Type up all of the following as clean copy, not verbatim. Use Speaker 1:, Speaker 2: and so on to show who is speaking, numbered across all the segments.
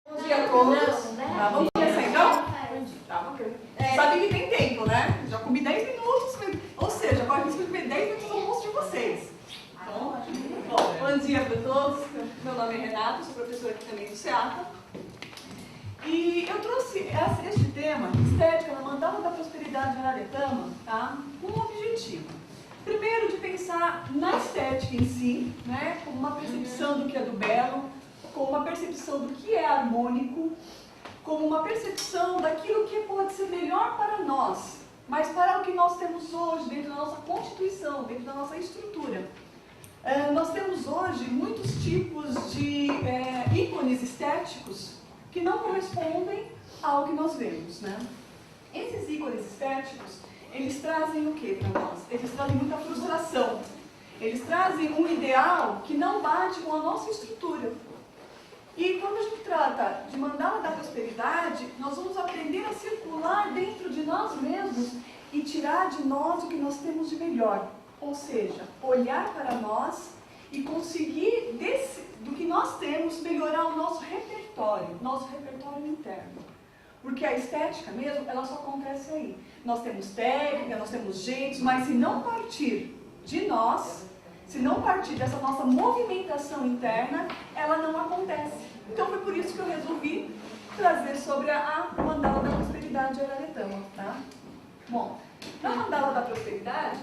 Speaker 1: Bom dia a todos. Tá, vamos começar então? Tá, ok. Sabe que tem tempo, né? Já comi 10 minutos, ou seja, corre o risco de comer 10 minutos do almoço de vocês. Então, bom dia para todos. Meu nome é Renato, sou professora aqui também do SEATA. E eu trouxe este tema, estética na mandala da prosperidade de Araretama, tá? Com um objetivo. Primeiro, de pensar na estética em si, né? Como uma percepção do que é do belo, como uma percepção do que é harmônico, como uma percepção daquilo que pode ser melhor para nós, mas para o que nós temos hoje, dentro da nossa constituição, dentro da nossa estrutura. Nós temos hoje muitos tipos de ícones estéticos que não correspondem ao que nós vemos, né? Esses ícones estéticos, eles trazem o que para nós? Eles trazem muita frustração. Eles trazem um ideal que não bate com a nossa estrutura. E quando a gente trata de mandala da prosperidade, nós vamos aprender a circular dentro de nós mesmos e tirar de nós o que nós temos de melhor. Ou seja, olhar para nós e conseguir, do que nós temos, melhorar o nosso repertório interno. Porque a estética mesmo, ela só acontece aí. Nós temos técnica, nós temos jeitos, mas se não partir de nós, se não partir dessa nossa movimentação interna, ela não acontece. Então foi por isso que eu resolvi trazer sobre a mandala da prosperidade de Araretama, tá? Bom, na mandala da prosperidade,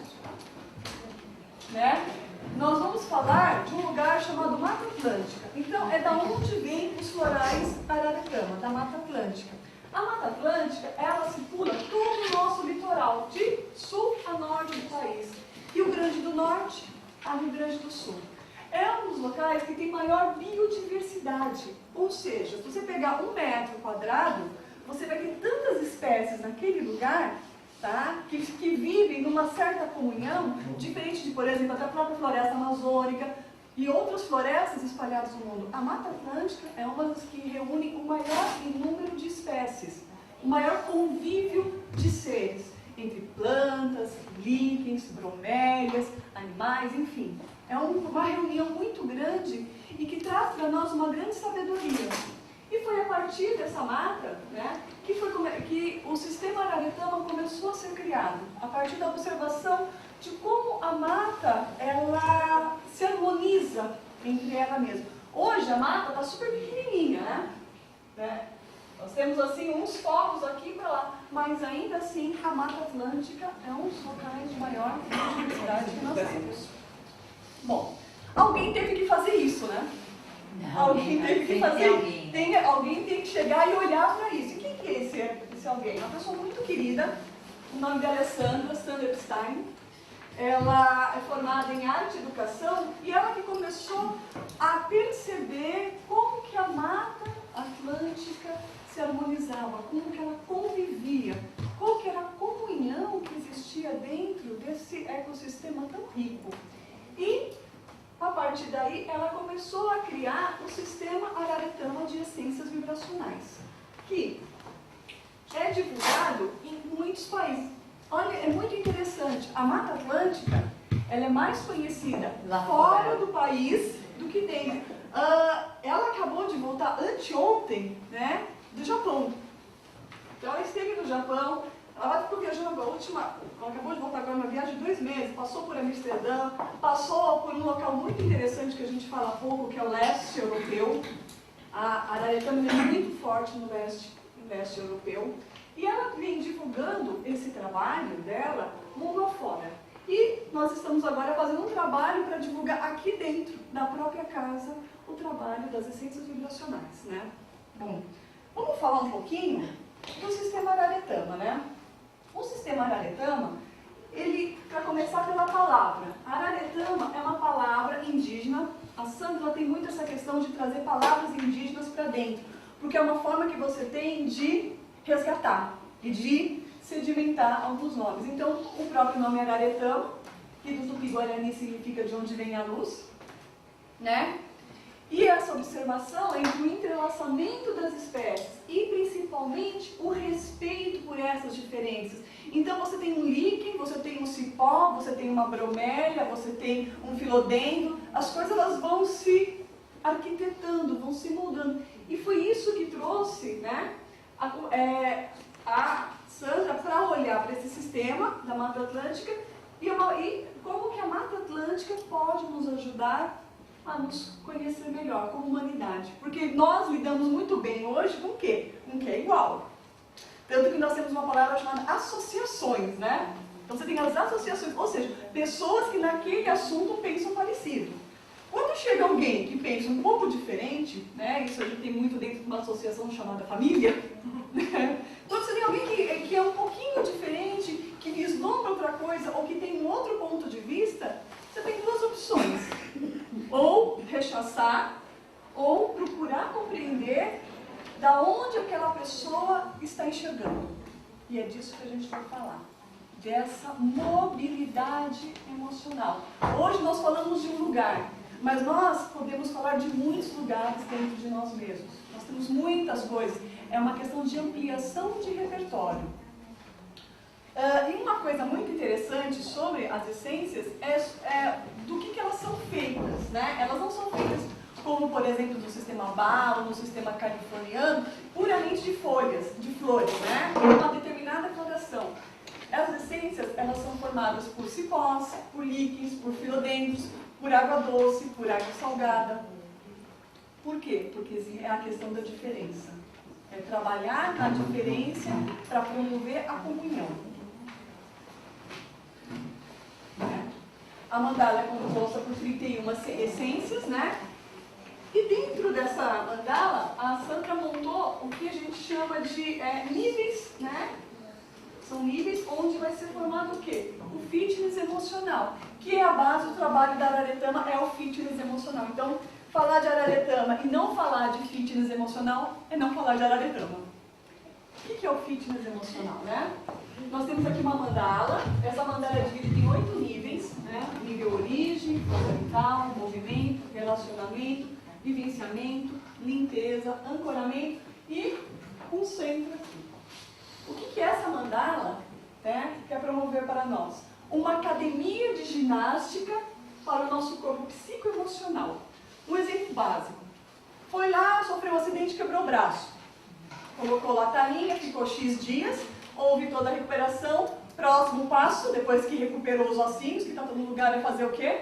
Speaker 1: né, nós vamos falar de um lugar chamado Mata Atlântica. Então, é da onde vem os florais Araretama, da Mata Atlântica. A Mata Atlântica, ela circula todo o nosso litoral, de sul a norte do país. Rio Grande do Norte a Rio Grande do Sul. É um dos locais que tem maior biodiversidade. Ou seja, se você pegar 1 metro quadrado, você vai ter tantas espécies naquele lugar, tá? que vivem numa certa comunhão, diferente de, por exemplo, até a própria floresta amazônica e outras florestas espalhadas no mundo. A Mata Atlântica é uma das que reúne o maior número de espécies, o maior convívio de seres, entre plantas, líquens, bromélias, animais, enfim. É uma reunião muito grande e que traz para nós uma grande sabedoria. E foi a partir dessa mata, né, que o sistema Araretama começou a ser criado, a partir da observação de como a mata ela se harmoniza entre ela mesma. Hoje a mata está super pequenininha, né? Nós temos assim uns focos aqui para lá, mas ainda assim a Mata Atlântica é um dos locais de maior biodiversidade que nós temos. Bom, alguém teve que fazer isso, né? Alguém teve que fazer. Alguém tem que chegar e olhar para isso. E quem que é esse alguém? Uma pessoa muito querida, o nome dela é Sandra Epstein. Ela é formada em arte e educação e ela que começou a perceber como que a Mata Atlântica se harmonizava, como que ela convivia, qual que era a comunhão que existia dentro desse ecossistema tão rico. E, a partir daí, ela começou a criar o sistema Araretama de essências vibracionais, que é divulgado em muitos países. Olha, é muito interessante, a Mata Atlântica, ela é mais conhecida fora do país do que dentro. Ela acabou de voltar anteontem, né, do Japão. Então ela esteve no Japão, ela vai viajando ela acabou de voltar agora uma viagem de 2 meses, passou por Amsterdã, passou por um local muito interessante que a gente fala pouco, que é o leste europeu. A Araretama é muito forte no leste europeu. E ela vem divulgando esse trabalho dela mundo afora. E nós estamos agora fazendo um trabalho para divulgar aqui dentro da própria casa o trabalho das essências vibracionais, né? Bom, vamos falar um pouquinho do sistema Araretama, né? O sistema Araretama, ele, para começar pela palavra, Araretama é uma palavra indígena. A Sandra tem muito essa questão de trazer palavras indígenas para dentro, porque é uma forma que você tem de resgatar e de sedimentar alguns nomes. Então, o próprio nome é Araretama, que do Tupi-Guarani significa de onde vem a luz, né? E essa observação entre o entrelaçamento das espécies e principalmente o respeito por essas diferenças. Então você tem um líquen, você tem um cipó, você tem uma bromélia, você tem um filodendro, as coisas elas vão se arquitetando, vão se moldando. E foi isso que trouxe, né, a Sandra para olhar para esse sistema da Mata Atlântica e como que a Mata Atlântica pode nos ajudar a nos conhecer melhor como humanidade. Porque nós lidamos muito bem hoje com o quê? Com o que é igual. Tanto que nós temos uma palavra chamada associações, né? Então você tem as associações, ou seja, pessoas que naquele assunto pensam parecido. Quando chega alguém que pensa um pouco diferente, né? Isso a gente tem muito dentro de uma associação chamada família, né? Quando você tem alguém que é um pouquinho diferente, que vislumbra outra coisa, ou que tem um outro ponto de vista, você tem duas opções. Ou rechaçar, ou procurar compreender da onde aquela pessoa está enxergando. E é disso que a gente vai falar. Dessa mobilidade emocional. Hoje nós falamos de um lugar, mas nós podemos falar de muitos lugares dentro de nós mesmos. Nós temos muitas coisas. É uma questão de ampliação de repertório. E uma coisa muito interessante sobre as essências é do que elas são feitas, né? Elas não são feitas como, por exemplo, do sistema Bao, no sistema californiano, puramente de folhas, de flores, né? Uma determinada floração. As essências, elas são formadas por cipós, por líquens, por filodendros, por água doce, por água salgada. Por quê? Porque é a questão da diferença. É trabalhar na diferença para promover a comunhão. A mandala é composta por 31 essências, né? E dentro dessa mandala, a Sandra montou o que a gente chama de níveis, né? São níveis onde vai ser formado o quê? O fitness emocional, que é a base do trabalho da Araretama, é o fitness emocional. Então, falar de Araretama e não falar de fitness emocional é não falar de Araretama. O que é o fitness emocional, né? Nós temos aqui uma mandala, essa mandala é dividida em 8 níveis, né? Nível origem, fundamental, movimento, relacionamento, vivenciamento, limpeza, ancoramento e um centro aqui. O que é essa mandala, né, quer promover para nós? Uma academia de ginástica para o nosso corpo psicoemocional. Um exemplo básico. Foi lá, sofreu um acidente e quebrou o braço. Colocou lá a talinha, ficou X dias, houve toda a recuperação. Próximo passo, depois que recuperou os ossinhos, que está todo lugar, é fazer o quê?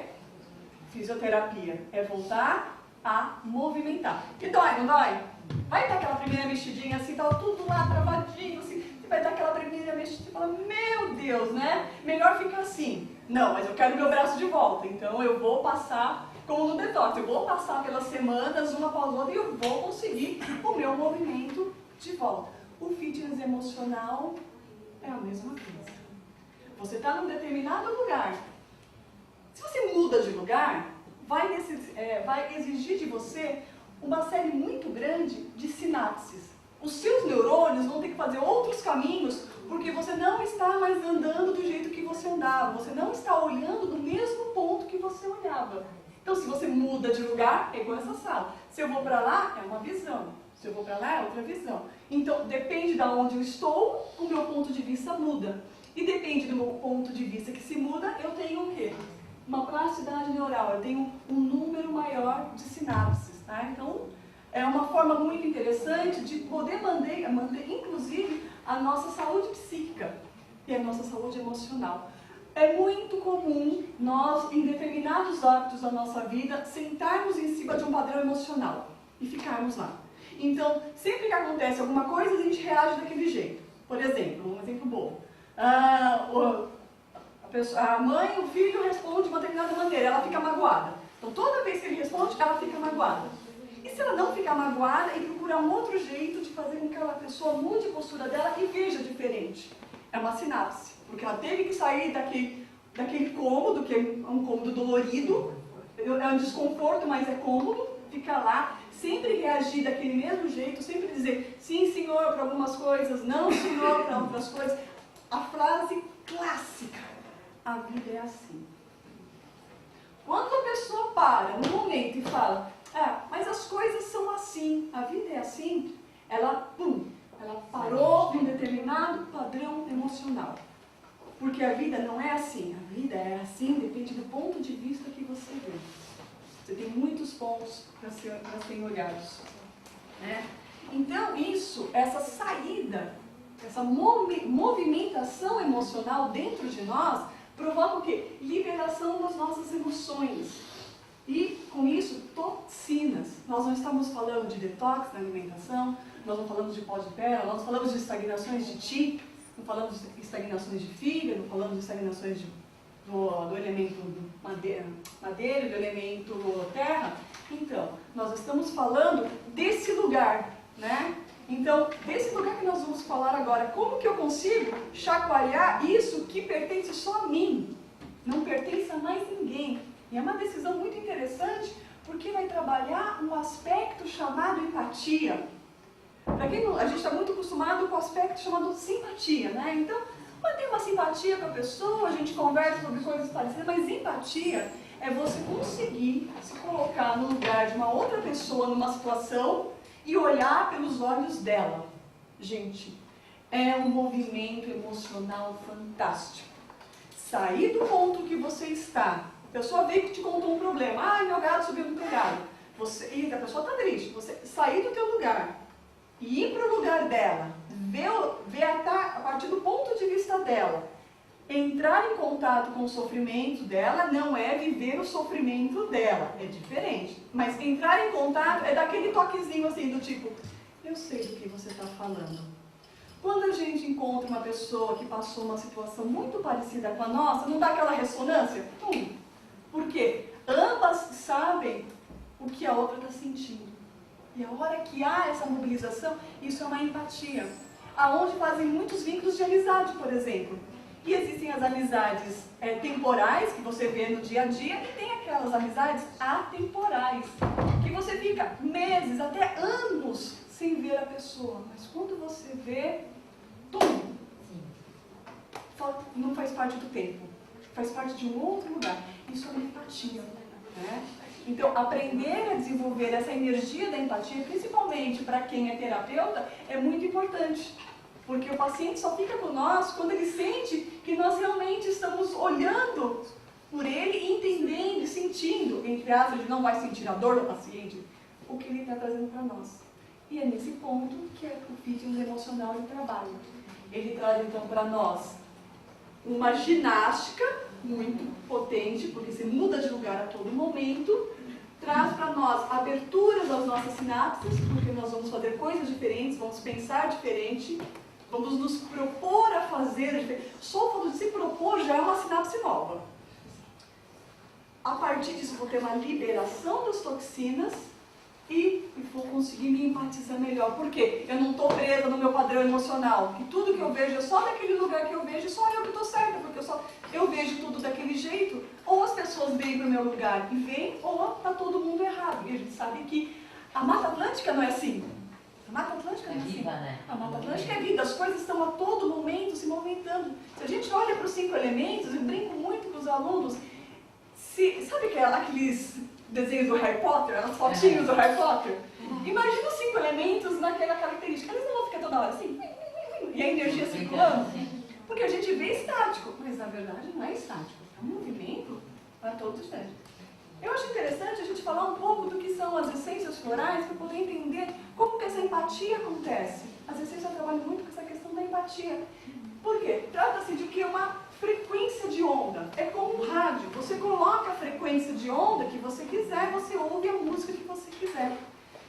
Speaker 1: Fisioterapia. É voltar a movimentar. E dói, não dói? Vai dar aquela primeira mexidinha assim, tá tudo lá travadinho, assim, e vai dar aquela primeira mexidinha e fala, meu Deus, né? Melhor ficar assim. Não, mas eu quero meu braço de volta, então eu vou passar, como no detox, eu vou passar pelas semanas, uma após outra, e eu vou conseguir o meu movimento de volta. O fitness emocional é a mesma coisa. Você está num determinado lugar. Se você muda de lugar, vai exigir de você uma série muito grande de sinapses. Os seus neurônios vão ter que fazer outros caminhos porque você não está mais andando do jeito que você andava. Você não está olhando do mesmo ponto que você olhava. Então, se você muda de lugar, é igual essa sala. Se eu vou para lá, é uma visão. Se eu vou para lá, é outra visão. Então, depende de onde eu estou, o meu ponto de vista muda. E depende do meu ponto de vista que se muda, eu tenho o quê? Uma plasticidade neural, eu tenho um número maior de sinapses. Tá? Então, é uma forma muito interessante de poder manter, inclusive, a nossa saúde psíquica e a nossa saúde emocional. É muito comum nós, em determinados hábitos da nossa vida, sentarmos em cima de um padrão emocional e ficarmos lá. Então, sempre que acontece alguma coisa, a gente reage daquele jeito. Por exemplo, um exemplo bom. A mãe, o filho responde de uma determinada maneira, ela fica magoada. Então, toda vez que ele responde, ela fica magoada. E se ela não ficar magoada e procurar um outro jeito de fazer com que aquela pessoa mude a postura dela e veja diferente? É uma sinapse, porque ela teve que sair daquele cômodo, que é um cômodo dolorido, é um desconforto, mas é cômodo, ficar lá, sempre reagir daquele mesmo jeito, sempre dizer sim, senhor, para algumas coisas, não, senhor, para outras coisas. A frase clássica, a vida é assim. Quando a pessoa para no momento e fala, mas as coisas são assim, a vida é assim, ela parou num determinado padrão emocional. Porque a vida não é assim, a vida é assim, depende do ponto de vista que você vê. Você tem muitos pontos para serem olhados. né? Então isso, essa saída, essa movimentação emocional dentro de nós provoca o quê? Liberação das nossas emoções. E com isso, toxinas. Nós não estamos falando de detox na alimentação, nós não falamos de pó de pedra, nós não falamos de estagnações de ti, não falamos de estagnações de fígado, não falamos de estagnações do elemento madeira, do elemento terra. Então, nós estamos falando desse lugar, né? Então, desse lugar que nós vamos falar agora, como que eu consigo chacoalhar isso que pertence só a mim, não pertence a mais ninguém? E é uma decisão muito interessante, porque vai trabalhar um aspecto chamado empatia. Para quem não, a gente está muito acostumado com o aspecto chamado simpatia, né? Então, manter uma simpatia com a pessoa, a gente conversa sobre coisas parecidas, mas empatia é você conseguir se colocar no lugar de uma outra pessoa numa situação e olhar pelos olhos dela. Gente, é um movimento emocional fantástico. Sair do ponto que você está. A pessoa veio que te contou um problema. Ah, meu gato subiu no telhado. E a pessoa está triste. Você sair do teu lugar e ir para o lugar dela, ver a partir do ponto de vista dela, entrar em contato com o sofrimento dela não é viver o sofrimento dela, é diferente. Mas entrar em contato é daquele toquezinho assim do tipo, eu sei do que você está falando. Quando a gente encontra uma pessoa que passou uma situação muito parecida com a nossa, não dá aquela ressonância? Por quê? Ambas sabem o que a outra está sentindo. E a hora que há essa mobilização, isso é uma empatia. Aonde fazem muitos vínculos de amizade, por exemplo. E existem as amizades temporais, que você vê no dia a dia, e tem aquelas amizades atemporais, que você fica meses, até anos, sem ver a pessoa. Mas quando você vê, não faz parte do tempo, faz parte de um outro lugar. Isso é uma empatia, né? Então, aprender a desenvolver essa energia da empatia, principalmente para quem é terapeuta, é muito importante. Porque o paciente só fica com nós quando ele sente que nós realmente estamos olhando por ele, entendendo e sentindo, entre aspas, ele não vai sentir a dor do paciente, o que ele está trazendo para nós. E é nesse ponto que o fitness emocional ele trabalha. Ele traz então para nós uma ginástica muito potente, porque você muda de lugar a todo momento, traz para nós abertura das nossas sinapses, porque nós vamos fazer coisas diferentes, vamos pensar diferente, vamos nos propor a fazer diferente. Só quando se propor já é uma sinapse nova. A partir disso, vou ter uma liberação das toxinas e vou conseguir me empatizar melhor. Por quê? Eu não estou presa no meu padrão emocional, que tudo que eu vejo é só daquele lugar que eu vejo, só eu que estou certa, porque eu vejo tudo daquele jeito. Ou as pessoas vêm para o meu lugar e vêm, ou está todo mundo errado. E a gente sabe que a Mata Atlântica não é assim. A Mata Atlântica não é assim. A Mata Atlântica é vida, as coisas estão a todo momento se movimentando. Se a gente olha para os 5 elementos, eu brinco muito com os alunos, sabe aqueles desenhos do Harry Potter, as fotinhos do Harry Potter? Imagina os 5 elementos naquela característica. Eles não vão ficar toda hora assim, e a energia circulando. Porque a gente vê estático, mas na verdade não é estático. É um movimento para todos os tempos. Eu acho interessante a gente falar um pouco do que são as essências florais para poder entender como que essa empatia acontece. As essências trabalham muito com essa questão da empatia. Por quê? Trata-se de que uma frequência de onda. É como um rádio. Você coloca a frequência de onda que você quiser, você ouve a música que você quiser.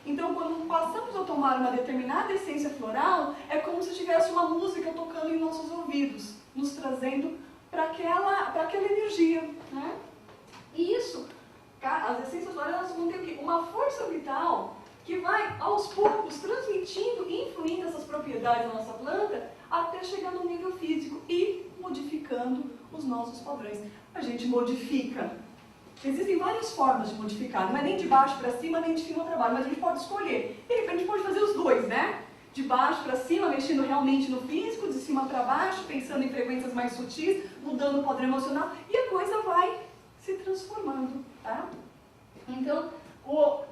Speaker 1: Então, quando passamos a tomar uma determinada essência floral, é como se tivesse uma música tocando em nossos ouvidos, nos trazendo para aquela energia, né? E isso, as essências florais vão ter o quê? Uma força vital que vai, aos poucos, transmitindo e influindo essas propriedades da nossa planta até chegar no nível físico e modificando os nossos padrões. A gente modifica. Existem várias formas de modificar, não é nem de baixo para cima, nem de cima para baixo, mas a gente pode escolher. De repente a gente pode fazer os dois, né? De baixo para cima, mexendo realmente no físico, de cima para baixo, pensando em frequências mais sutis, mudando o padrão emocional, e a coisa vai se transformando, tá? Então, o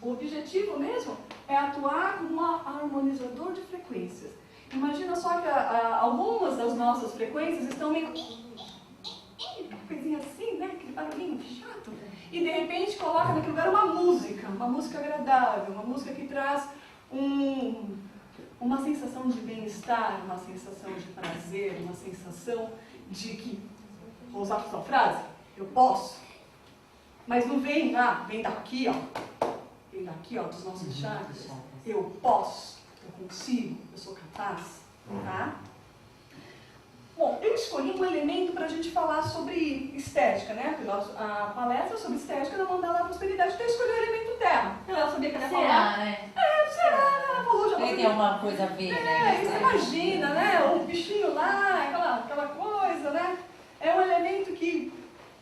Speaker 1: objetivo mesmo é atuar como um harmonizador de frequências. Imagina só que algumas das nossas frequências estão meio... coisinha assim, né? Aquele barulhinho chato. E de repente coloca naquele lugar uma música agradável, uma música que traz uma sensação de bem-estar, uma sensação de prazer, uma sensação de que, vou usar a sua frase, eu posso. Mas não vem lá, vem daqui, ó. Vem daqui, ó, dos nossos chakras. Eu posso, eu consigo, eu sou capaz, tá? Bom, eu escolhi um elemento para a gente falar sobre estética, né? Porque a palestra sobre estética da Mandala Prosperidade, então eu escolhi o elemento terra. Ela sabia que ela ia falar.
Speaker 2: Será, né?
Speaker 1: Será? Ela falou, já
Speaker 2: Tem alguma coisa a ver, né?
Speaker 1: você imagina, né? Um bichinho lá, aquela coisa, né? É um elemento que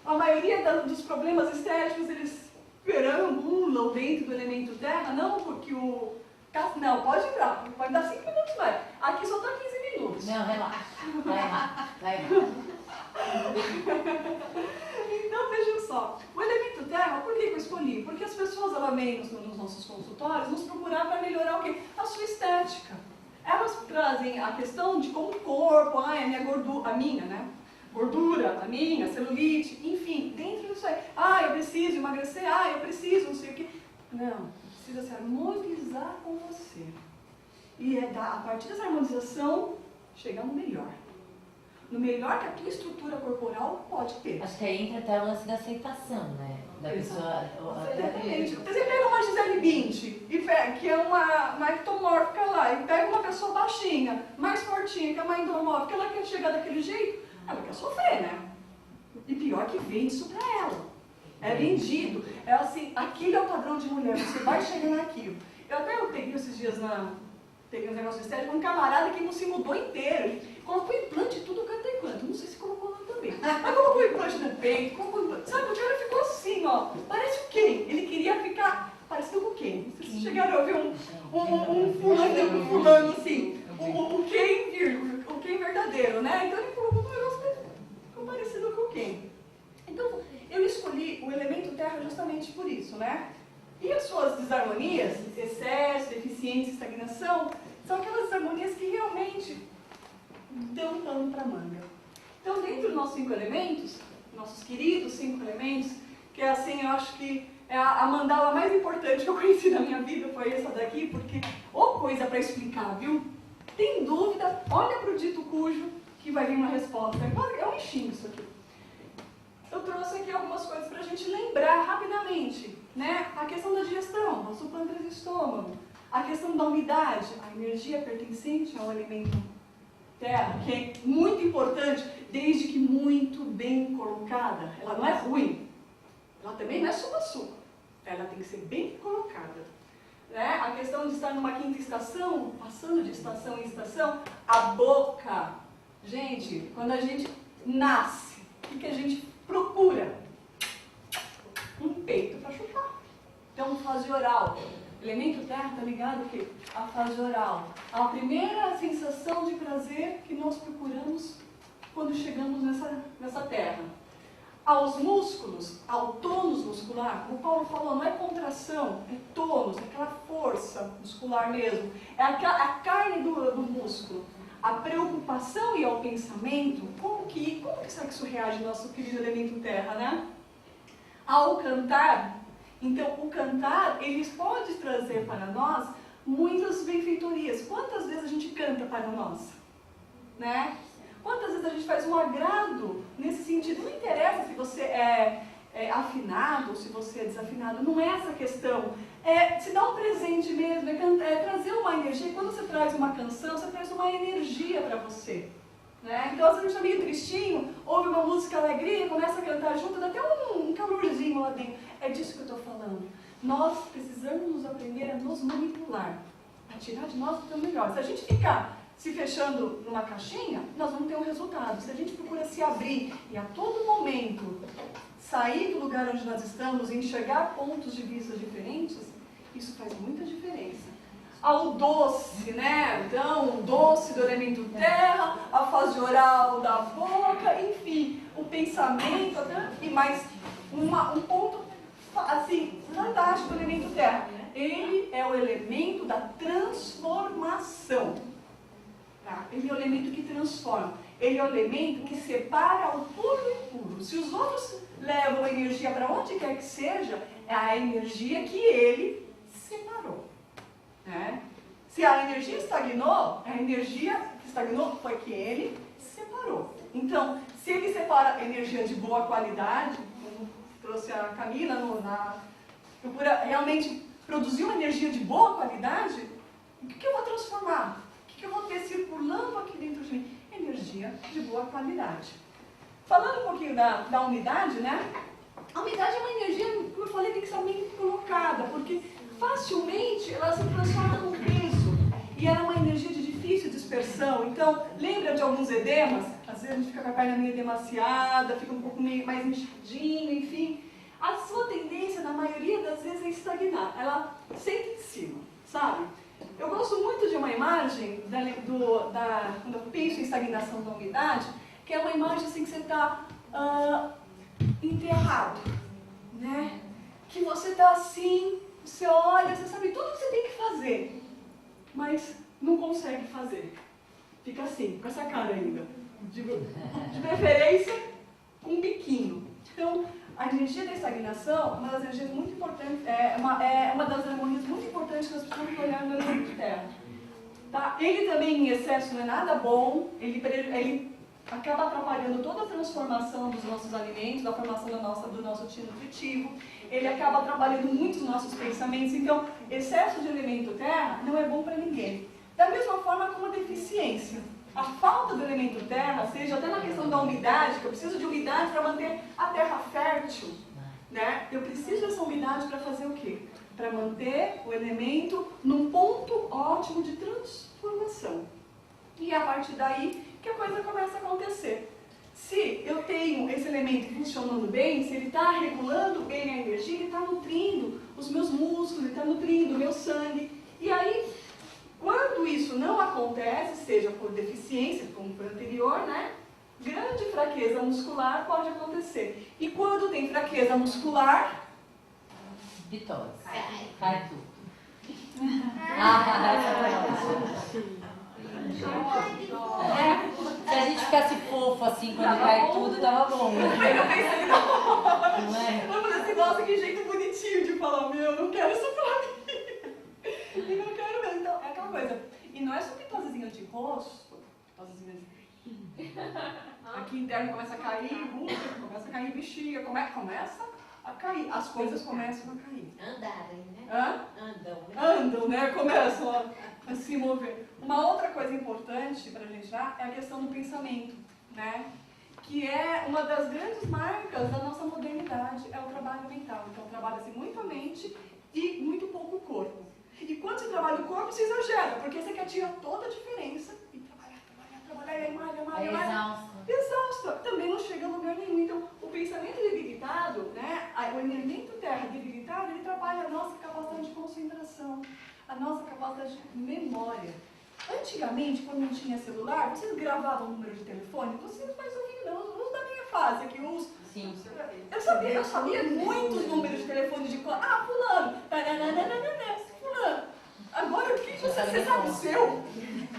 Speaker 1: a maioria dos problemas estéticos, eles perambulam dentro do elemento terra, não porque o... Não, pode entrar, pode dar 5 minutos mais. Aqui só está 15 minutos.
Speaker 2: Não, relaxa. Vai.
Speaker 1: Então, vejam só. O elemento terra, por que eu escolhi? Porque as pessoas, ela vêm nos nossos consultórios, nos procurar para melhorar o quê? A sua estética. Elas trazem a questão de como o corpo, a minha gordura, a minha, né? Gordura, a minha, celulite, enfim, dentro disso aí. Eu preciso emagrecer, eu preciso não sei o quê. Não, precisa se harmonizar com você. E a partir dessa harmonização, chegar no melhor. No melhor que a tua estrutura corporal pode ter.
Speaker 2: Acho que aí entra até o lance da aceitação, né? Da pessoa.
Speaker 1: Exatamente. Você pega uma Gisele Bündchen, que é uma ectomórfica lá, e pega uma pessoa baixinha, mais fortinha, que é uma endomórfica, ela quer chegar daquele jeito, ela quer sofrer, né? E pior que vende isso pra ela. É vendido. É assim, aquele é o padrão de mulher, você vai chegar naquilo. Eu peguei esses dias peguei um negócio estético, um camarada que não se mudou inteiro. Colocou implante tudo canto e canto. Não sei se colocou lá também. Mas colocou implante no peito, colocou implante. Sabe, o cara ficou assim, ó. Parece o Ken. Ele queria ficar parecendo o Ken. Não sei se vocês chegaram a ver um fulano assim. O Ken verdadeiro, né? Então ele colocou um negócio que ficou parecido com o Ken. Então, eu escolhi o elemento terra justamente por isso, né? E as suas desarmonias, excesso, deficiência, estagnação, são aquelas desarmonias que realmente dão pano para manga. Então, dentro dos nossos 5 elementos, nossos queridos 5 elementos, que é assim, eu acho que é a mandala mais importante que eu conheci na minha vida, foi essa daqui, porque, coisa para explicar, viu? Tem dúvida, olha para o dito cujo, que vai vir uma resposta. É um enxinho isso aqui. Eu trouxe aqui algumas coisas para a gente lembrar rapidamente, né? A questão da digestão, nosso pâncreas e estômago, a questão da umidade, a energia pertencente ao alimento terra, que é muito importante, desde que muito bem colocada. Ela não é ruim, ela também não é suba-suba, ela tem que ser bem colocada. Né? A questão de estar numa 5ª estação, passando de estação em estação, a boca. Gente, quando a gente nasce, o que a gente procura? Um peito para chupar. Então, fase oral. Elemento terra está ligado o quê? A fase oral. A primeira sensação de prazer que nós procuramos quando chegamos nessa terra. Aos músculos, ao tônus muscular, como o Paulo falou, não é contração, é tônus, é aquela força muscular mesmo. É a carne do músculo. A preocupação e ao pensamento, como que será que isso reage ao nosso querido elemento terra, né? Ao cantar, então o cantar, ele pode trazer para nós muitas benfeitorias. Quantas vezes a gente canta para nós? Né? Quantas vezes a gente faz um agrado nesse sentido? Não interessa se você é afinado ou se você é desafinado, não é essa a questão. É se dar um presente mesmo, é trazer uma energia. Quando você traz uma canção, você traz uma energia para você. Né? Então, se a gente está meio tristinho, ouve uma música alegria, começa a cantar junto, dá até um calorzinho lá dentro. É disso que eu estou falando. Nós precisamos aprender a nos manipular, a tirar de nós o que é melhor. Se a gente ficar se fechando numa caixinha, nós vamos ter um resultado. Se a gente procura se abrir e a todo momento sair do lugar onde nós estamos e enxergar pontos de vista diferentes, isso faz muita diferença. Ao doce, né? Então, o doce do elemento terra, a fase oral da boca, enfim, o pensamento, e mais um ponto assim, fantástico do elemento terra. Ele é o elemento da transformação. Tá? Ele é o elemento que transforma. Ele é o elemento que separa o puro e impuro. Se os outros levam a energia para onde quer que seja, é a energia que ele separou. Né? Se a energia estagnou, a energia que estagnou foi que ele separou. Então, se ele separa energia de boa qualidade, como trouxe a Camila, procura realmente produzir uma energia de boa qualidade, o que eu vou transformar? O que eu vou ter circulando aqui dentro de mim? Energia de boa qualidade. Falando um pouquinho da umidade, né? A umidade é uma energia, como eu falei, tem que ser bem colocada, porque facilmente ela se transforma num peso. E ela é uma energia de difícil dispersão. Então, lembra de alguns edemas? Às vezes a gente fica com a perna meio demasiada, fica um pouco meio mais mexidinha, enfim. A sua tendência, na maioria das vezes, é estagnar. Ela senta em cima, sabe? Eu gosto muito de uma imagem, quando eu penso em estagnação da umidade, que é uma imagem assim que você está enterrado, né? Que você está assim, você olha, você sabe tudo que você tem que fazer, mas não consegue fazer. Fica assim, com essa cara ainda. De preferência, com um biquinho. Então, a energia da estagnação é uma das energias muito importantes, é uma das harmonias muito importantes que nós precisamos olhar no elemento terra. Tá? Ele também, em excesso, não é nada bom, ele acaba atrapalhando toda a transformação dos nossos alimentos, da formação do nosso tino nutritivo, ele acaba atrapalhando muito os nossos pensamentos. Então, excesso de elemento terra não é bom para ninguém. Da mesma forma como a deficiência. A falta do elemento terra, seja até na questão da umidade, que eu preciso de umidade para manter a terra fértil, né? Eu preciso dessa umidade para fazer o quê? Para manter o elemento num ponto ótimo de transformação. E é a partir daí que a coisa começa a acontecer. Se eu tenho esse elemento funcionando bem, se ele está regulando bem a energia, ele está nutrindo os meus músculos, ele está nutrindo o meu sangue. E aí, quando isso não acontece, seja por deficiência, como foi anterior, né? Grande fraqueza muscular pode acontecer. E quando tem fraqueza muscular...
Speaker 2: Vitória. Cai tudo. Se a gente ficasse fofo assim quando cai tudo, tava bom.
Speaker 1: Eu pensei, não. Eu falei assim, nossa, que jeito bonitinho de falar, meu, eu não quero isso pra mim. E não quero mesmo. Então, é aquela coisa. E não é só pitosezinha de rosto, pitosezinha de... Aqui interno começa a cair, começa a cair bexiga, começa a cair. As coisas começam a cair.
Speaker 3: Andarem, né?
Speaker 1: Hã?
Speaker 3: Andam, né?
Speaker 1: Andam, né? Começam a se mover. Uma outra coisa importante para a gente já é a questão do pensamento, né? Que é uma das grandes marcas da nossa modernidade, é o trabalho mental. Então, trabalha-se muito a mente e muito pouco o corpo. E quando você trabalha o corpo, você exagera, porque você quer tirar toda a diferença e trabalhar, e aí malha. Exausta. Também não chega a lugar nenhum. Então, o pensamento debilitado, né? O elemento terra debilitado, ele trabalha a nossa capacidade de concentração, a nossa capacidade de memória. Antigamente, quando não tinha celular, vocês gravavam o número de telefone, vocês mais ouviam, não, os da minha fase, aqui uns...
Speaker 2: Sim.
Speaker 1: Eu sabia muitos números de telefone de... fulano, fulano. Agora, o que você sabe o seu?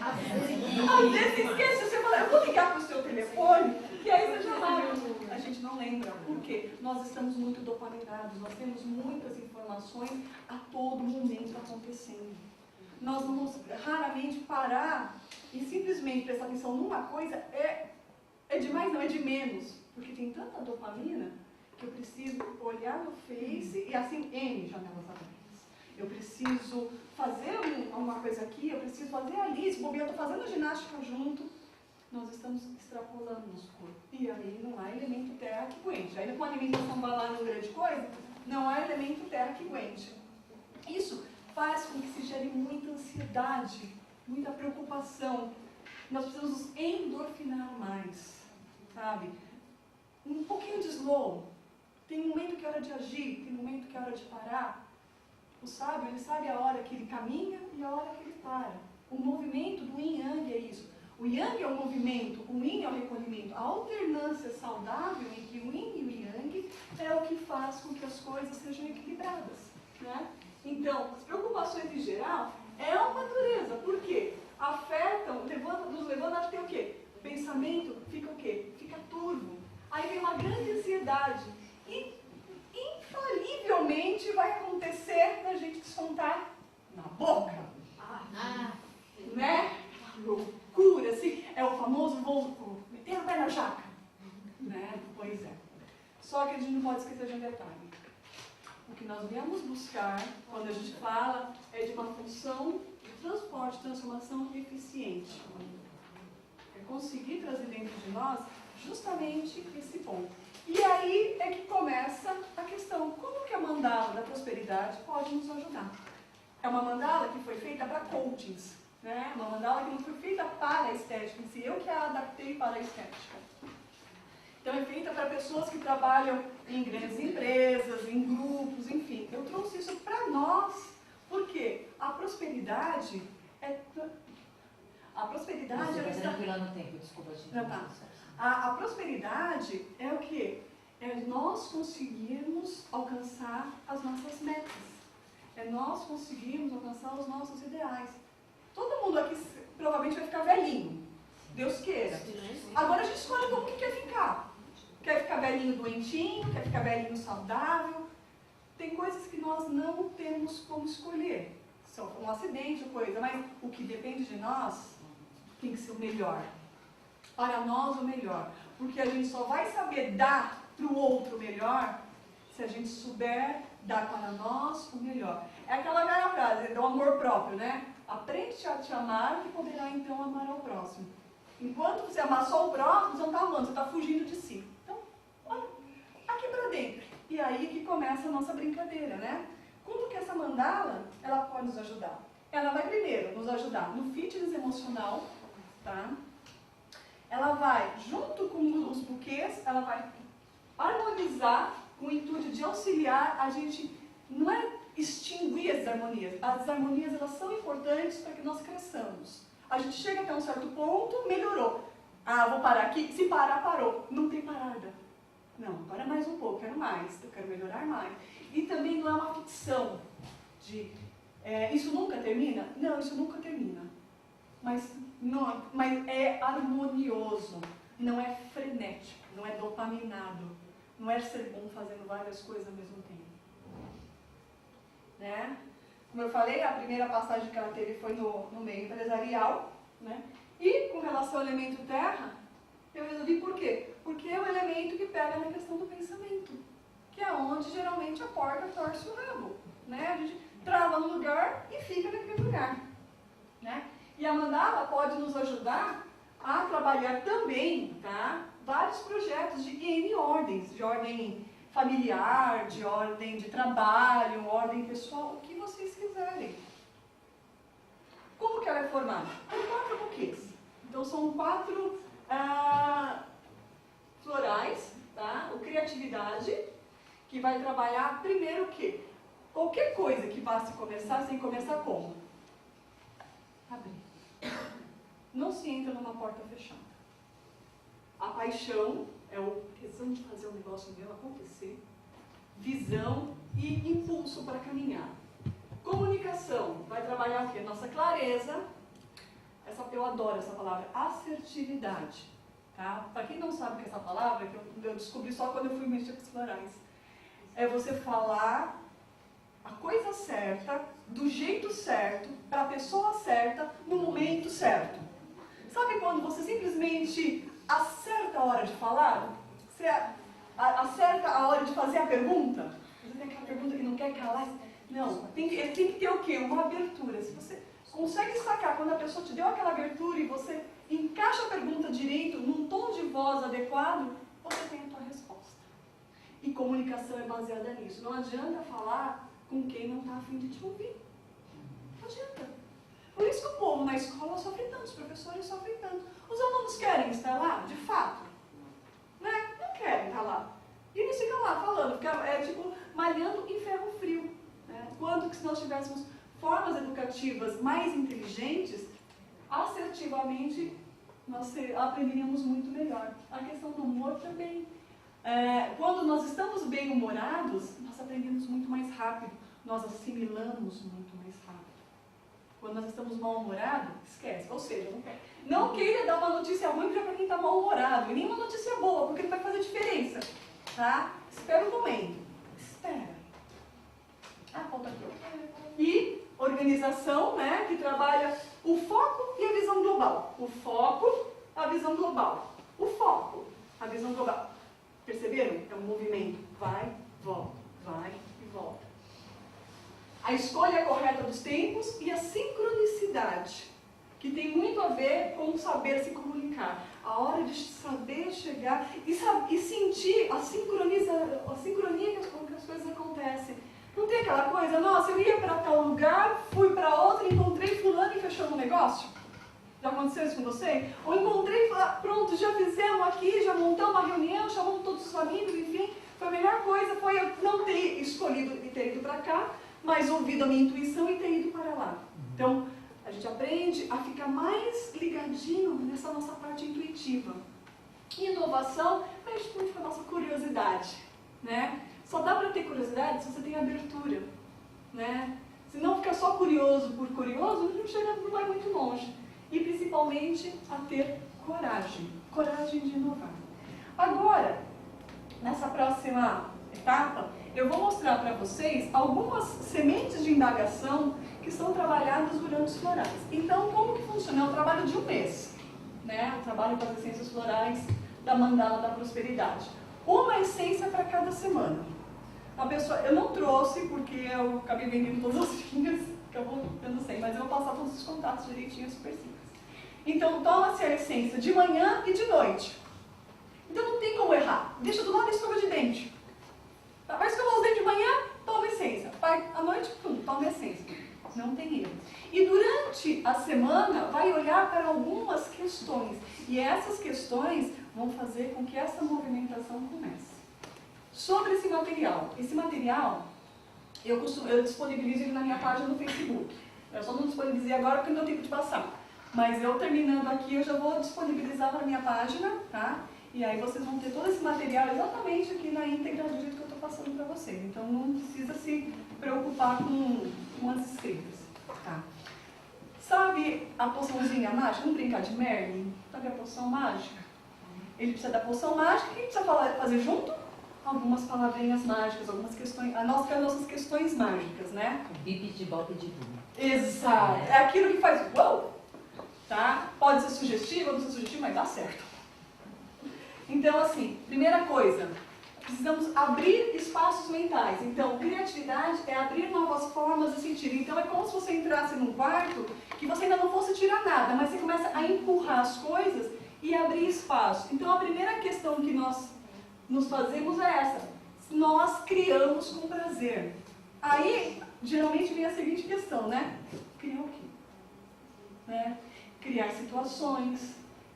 Speaker 1: Às vezes esquece, você fala, eu vou ligar para o seu telefone, e aí você já sabe. A gente não lembra, porque nós estamos muito dopaminados, nós temos muitas informações a todo momento acontecendo. Nós vamos raramente parar e simplesmente prestar atenção numa coisa, é demais, não é de menos, porque tem tanta dopamina que eu preciso olhar no Face e assim, N janelas abertas. Eu preciso fazer uma coisa aqui, eu preciso fazer ali, se bobear, eu estou fazendo ginástica junto, nós estamos extrapolando nosso corpo. E aí não há elemento terra que aguente. Ainda com a alimentação vai lá no grande coisa, não há elemento terra que aguente. Isso faz com que se gere muita ansiedade, muita preocupação. Nós precisamos nos endorfinar mais, sabe? Um pouquinho de slow. Tem um momento que é hora de agir, tem um momento que é hora de parar. O sábio, ele sabe a hora que ele caminha e a hora que ele para. O movimento do yin yang é isso. O yang é o movimento, o yin é o recolhimento. A alternância saudável entre o yin e o yang é o que faz com que as coisas sejam equilibradas, né? Então, as preocupações em geral é uma dureza. Por quê? Afetam, nos levando a ter o quê? O pensamento fica o quê? Fica turvo. Aí vem uma grande ansiedade. E infalivelmente vai acontecer da gente descontar na boca. Né? Loucura, assim, é o famoso vou meter o pé na jaca. Né? Pois é. Só que a gente não pode esquecer de um detalhe. O que nós viemos buscar, quando a gente fala, é de uma função de transporte, transformação eficiente. É conseguir trazer dentro de nós justamente esse ponto. E aí é que começa a questão, como que a mandala da prosperidade pode nos ajudar? É uma mandala que foi feita para coachings, né? Uma mandala que não foi feita para a estética em si, eu que a adaptei para a estética. Então é feita para pessoas que trabalham em grandes empresas, em grupos, enfim. Eu trouxe isso para nós, porque a prosperidade é... A prosperidade...
Speaker 2: Você
Speaker 1: ela
Speaker 2: está
Speaker 1: está...
Speaker 2: tranquila no tempo, desculpa, gente.
Speaker 1: Não, tá. A prosperidade é o quê? É nós conseguirmos alcançar as nossas metas. É nós conseguirmos alcançar os nossos ideais. Todo mundo aqui provavelmente vai ficar velhinho. Deus queira. Agora a gente escolhe como que quer ficar. Quer ficar velhinho doentinho, quer ficar velhinho saudável. Tem coisas que nós não temos como escolher. São um acidente ou coisa, mas o que depende de nós tem que ser o melhor. Para nós o melhor. Porque a gente só vai saber dar para o outro o melhor se a gente souber dar para nós o melhor. É aquela velha frase do amor próprio, né? Aprende a te amar que poderá então amar ao próximo. Enquanto você amar só o próximo, você não está amando, você está fugindo de si. Então, olha, aqui para dentro. E aí que começa a nossa brincadeira, né? Como que essa mandala, ela pode nos ajudar? Ela vai primeiro nos ajudar no fitness emocional, tá? Ela vai, junto com os buquês, ela vai harmonizar com o intuito de auxiliar a gente, não é extinguir as desarmonias. As desarmonias, elas são importantes para que nós cresçamos. A gente chega até um certo ponto, melhorou. Ah, vou parar aqui. Se parar, parou. Não tem parada. Não, para mais um pouco, quero mais, eu quero melhorar mais. E também não é uma ficção de, isso nunca termina? Não, isso nunca termina. Mas é harmonioso, não é frenético, não é dopaminado, não é ser bom fazendo várias coisas ao mesmo tempo. Né? Como eu falei, a primeira passagem que ela teve foi no meio empresarial, né? E com relação ao elemento terra, eu resolvi por quê? Porque é o elemento que pega na questão do pensamento, que é onde geralmente a porca torce o rabo, né? A gente trava no lugar e fica naquele lugar, né? E a mandala pode nos ajudar a trabalhar também, tá? Vários projetos de N ordens, de ordem familiar, de ordem de trabalho, ordem pessoal, o que vocês quiserem. Como que ela é formada? Por 4 buquês. Então são 4 florais, tá? O criatividade, que vai trabalhar primeiro o quê? Qualquer coisa que vá se começar, sem começar como? Abrir. Não se entra numa porta fechada. A paixão é o tesão de fazer o negócio meu acontecer. Visão e impulso para caminhar. Comunicação vai trabalhar o quê? Nossa clareza. Eu adoro essa palavra, assertividade. Tá? Para quem não sabe o que é essa palavra, que eu descobri só quando eu fui mexer com os florais. É você falar a coisa certa, do jeito certo, para a pessoa certa, no momento certo. Sabe quando você simplesmente acerta a hora de falar? Você acerta a hora de fazer a pergunta? Você tem aquela pergunta que não quer calar? Não, tem que ter o quê? Uma abertura. Se você consegue sacar quando a pessoa te deu aquela abertura e você encaixa a pergunta direito, num tom de voz adequado, você tem a tua resposta. E comunicação é baseada nisso. Não adianta falar com quem não está a fim de te ouvir. Não adianta. Por isso que o povo na escola sofre tanto, os professores sofrem tanto. Os alunos querem estar lá, de fato? Né? Não querem estar lá. E eles ficam lá falando, tipo malhando em ferro frio. Né? Quando que se nós tivéssemos formas educativas mais inteligentes, assertivamente nós aprenderíamos muito melhor. A questão do humor também. Quando nós estamos bem-humorados, nós aprendemos muito mais rápido, nós assimilamos muito mais rápido. Quando nós estamos mal-humorados, esquece. Ou seja, não queira dar uma notícia ruim para quem está mal-humorado, e nem uma notícia boa, porque não vai fazer diferença. Tá? Espera um momento. Espera. Falta aqui. E organização, né, que trabalha o foco e a visão global. O foco, a visão global. O foco, a visão global. Perceberam? É um movimento. Vai, volta, vai e volta. A escolha correta dos tempos e a sincronicidade, que tem muito a ver com saber se comunicar. A hora de saber chegar e sentir a sincronia com que as coisas acontecem. Não tem aquela coisa, nossa, eu ia para tal lugar, fui para outro, encontrei fulano e fechou um negócio? Já aconteceu isso com você? Ou encontrei, pronto, já fizemos aqui, já montamos uma reunião, chamamos todos os amigos, enfim. Foi a melhor coisa, foi eu não ter escolhido e ter ido para cá, mas ouvido a minha intuição e ter ido para lá. Então, a gente aprende a ficar mais ligadinho nessa nossa parte intuitiva. E inovação mexe muito com a nossa curiosidade, né? Só dá para ter curiosidade se você tem abertura, né? Se não ficar só curioso por curioso, não vai muito longe. E principalmente a ter coragem, coragem de inovar. Agora, nessa próxima etapa, eu vou mostrar para vocês algumas sementes de indagação que são trabalhadas durante os florais. Então, como que funciona? É um trabalho de um mês, né? O trabalho com as essências florais da Mandala da Prosperidade. Uma essência para cada semana. A pessoa, eu não trouxe porque eu acabei vendendo todas as linhas, que eu não sei, mas eu vou passar todos os contatos direitinho, super simples. Então, toma-se a essência de manhã e de noite. Então, não tem como errar. Deixa do lado da escova de dente. Vai escovar os dentes de manhã, toma essência. Vai à noite, toma essência. Não tem erro. E durante a semana, vai olhar para algumas questões. E essas questões vão fazer com que essa movimentação comece. Sobre esse material. Esse material, eu disponibilizo ele na minha página no Facebook. Eu só não disponibilizei agora porque não deu tempo de passar. Mas eu terminando aqui, eu já vou disponibilizar na minha página, tá? E aí vocês vão ter todo esse material exatamente aqui na íntegra do jeito que eu estou passando para vocês. Então não precisa se preocupar com as escritas, tá? Sabe a poçãozinha mágica? Vamos brincar de Merlin? Sabe a poção mágica? Ele precisa da poção mágica. O que precisa fazer junto? Algumas palavrinhas mágicas, algumas questões, as nossas questões mágicas, né?
Speaker 2: Bip de bope de tudo.
Speaker 1: Exato. É aquilo que faz uau, tá? Pode ser sugestivo, não ser sugestivo, mas dá certo. Então, assim, primeira coisa, precisamos abrir espaços mentais. Então, criatividade é abrir novas formas de sentir. Então, é como se você entrasse num quarto que você ainda não fosse tirar nada, mas você começa a empurrar as coisas e abrir espaço. Então, a primeira questão que nós nos fazemos é essa. Nós criamos com prazer. Aí, geralmente, vem a seguinte questão, né? Criar o quê? Né? Criar situações,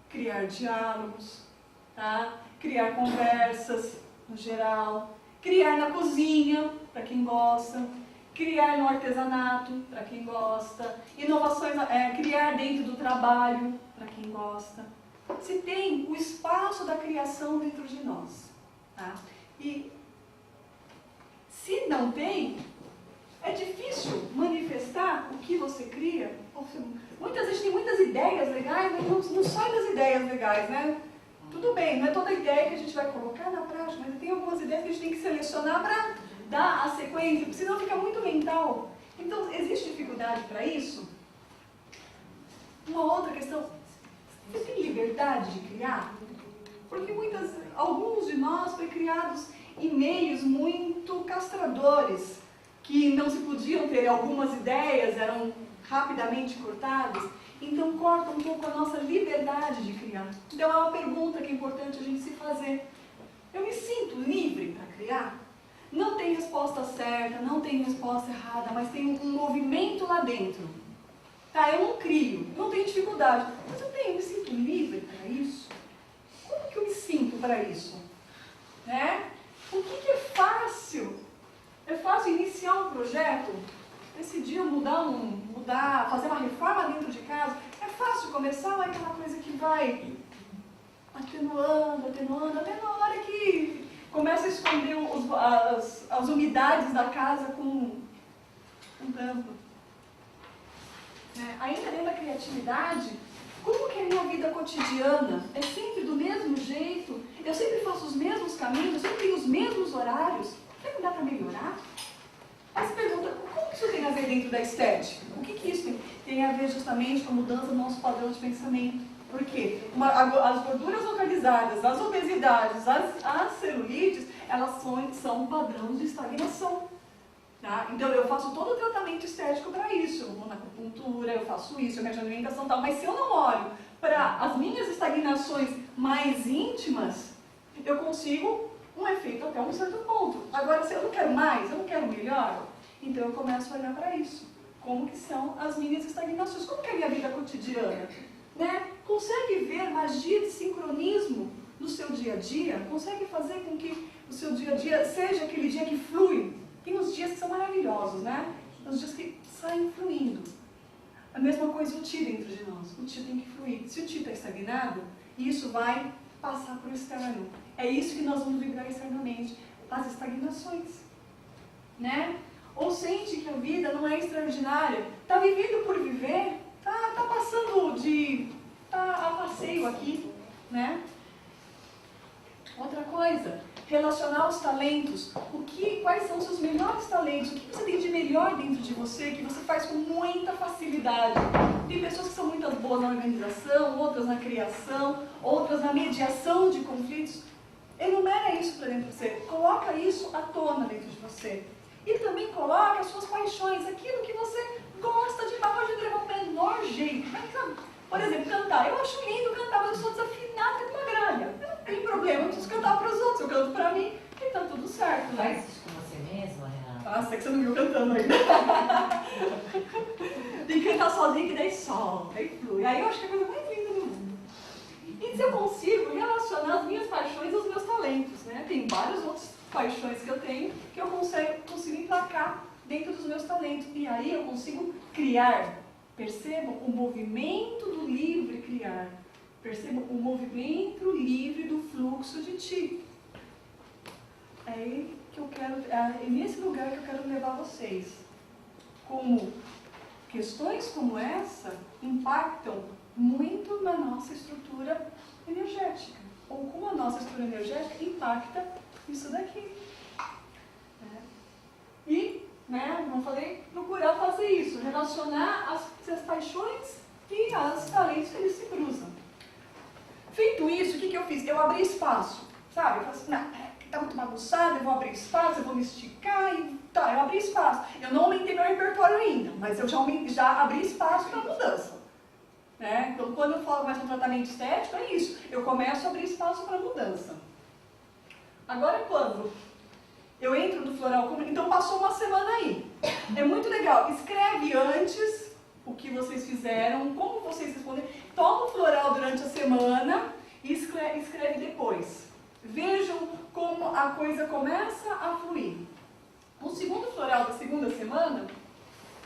Speaker 1: criar diálogos, tá? Criar conversas, no geral. Criar na cozinha, para quem gosta. Criar no artesanato, para quem gosta. Inovações, criar dentro do trabalho, para quem gosta. Se tem o espaço da criação dentro de nós. Tá? E se não tem, é difícil manifestar o que você cria. Muitas vezes tem muitas ideias legais, mas não sai das ideias legais, né? Tudo bem, não é toda ideia que a gente vai colocar na prática, mas tem algumas ideias que a gente tem que selecionar para dar a sequência, porque senão fica muito mental. Então, existe dificuldade para isso? Uma outra questão, você tem liberdade de criar? Porque alguns de nós foi criados em meios muito castradores, que não se podiam ter algumas ideias, eram rapidamente cortadas, então corta um pouco a nossa liberdade de criar. Então é uma pergunta que é importante a gente se fazer. Eu me sinto livre para criar? Não tem resposta certa, não tem resposta errada, mas tem um movimento lá dentro. Tá, eu não crio, não tenho dificuldade, mas eu me sinto livre para isso? Como que eu me sinto para isso? Né? O que é fácil? É fácil iniciar um projeto? Decidir mudar, fazer uma reforma dentro de casa? É fácil começar, mas é aquela coisa que vai atenuando, até na hora que começa a esconder as umidades da casa com um tampo. Ainda dentro da criatividade, como que é a minha vida cotidiana? É sempre do mesmo jeito? Eu sempre faço os mesmos caminhos? Eu sempre tenho os mesmos horários? Será que dá para melhorar? Aí você pergunta, como que isso tem tem a ver dentro da estética? O que isso tem? Tem a ver justamente com a mudança do nosso padrão de pensamento. Por quê? As gorduras localizadas, as obesidades, as celulites, elas são um padrão de estagnação. Tá? Então eu faço todo o tratamento estético para isso. Eu vou na acupuntura, eu faço isso, eu mexo na alimentação e tal. Mas se eu não olho para as minhas estagnações mais íntimas, eu consigo um efeito até um certo ponto. Agora, se eu não quero mais, eu não quero melhor, então eu começo a olhar para isso. Como que são as minhas estagnações? Como que é a minha vida cotidiana? Né? Consegue ver magia de sincronismo no seu dia a dia? Consegue fazer com que o seu dia a dia seja aquele dia que flui? Tem uns dias que são maravilhosos, né? Os dias que saem fluindo. A mesma coisa o Ti dentro de nós. O Ti tem que fluir. Se o Ti está estagnado, isso vai passar para o externo. É isso que nós vamos vibrar externamente. As estagnações. Né? Ou sente que a vida não é extraordinária. Está vivendo por viver. Tá passando a passeio aqui. Né? Outra coisa. Relacionar os talentos. Quais são os seus melhores talentos? O que você tem de melhor dentro de você que você faz com muita facilidade? Tem pessoas que são muito boas na organização, outras na criação, outras na mediação de conflitos. Enumera isso para dentro de você. Coloca isso à tona dentro de você. E também coloca as suas paixões, aquilo que você gosta de falar, de levar o menor jeito. Por exemplo, cantar. Eu acho lindo cantar, mas eu sou desafinada com uma gralha. Não tem problema, eu preciso cantar para os outros, eu canto para mim e tá tudo certo, né?
Speaker 2: Faz isso com você mesma, Renata?
Speaker 1: Nossa, é que você não viu cantando ainda. Tem que cantar sozinho que daí solta, daí flui. Aí eu acho que é a coisa mais linda do mundo. E se eu consigo relacionar as minhas paixões aos meus talentos, né? Tem várias outras paixões que eu tenho que eu consigo emplacar dentro dos meus talentos. E aí eu consigo criar. Percebam o movimento do livre criar. Percebam o movimento livre do fluxo de Ti. É aí que eu quero, é nesse lugar que eu quero levar vocês. Como questões como essa impactam muito na nossa estrutura energética. Ou como a nossa estrutura energética impacta isso daqui. E, como eu falei, procurar fazer isso, relacionar as paixões e as talentos que eles se cruzam. Feito isso, o que eu fiz? Eu abri espaço, sabe? Eu falei assim, não, tá muito bagunçado, eu vou abrir espaço, eu vou me esticar e tá, eu abri espaço. Eu não aumentei meu repertório ainda, mas eu já abri espaço para mudança. Né? Então, quando eu falo mais no tratamento estético, é isso. Eu começo a abrir espaço para mudança. Agora, quando eu entro no floral, então passou uma semana aí. É muito legal. Escreve antes o que vocês fizeram, como vocês responderam. Toma o floral durante a semana e escreve depois. Vejam como a coisa começa a fluir. O segundo floral da segunda semana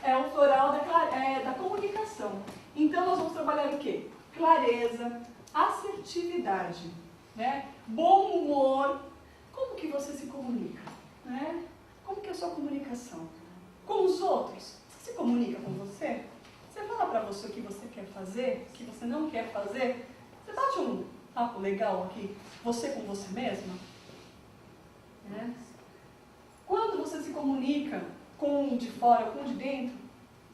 Speaker 1: é o floral da comunicação. Então nós vamos trabalhar o quê? Clareza, assertividade, né? Bom humor. Como que você se comunica? Né? Como que é a sua comunicação? Com os outros? Você se comunica com você? Você fala para você o que você quer fazer, o que você não quer fazer? Você bate um papo legal aqui, você com você mesma? Né? Quando você se comunica com o de fora, com o de dentro,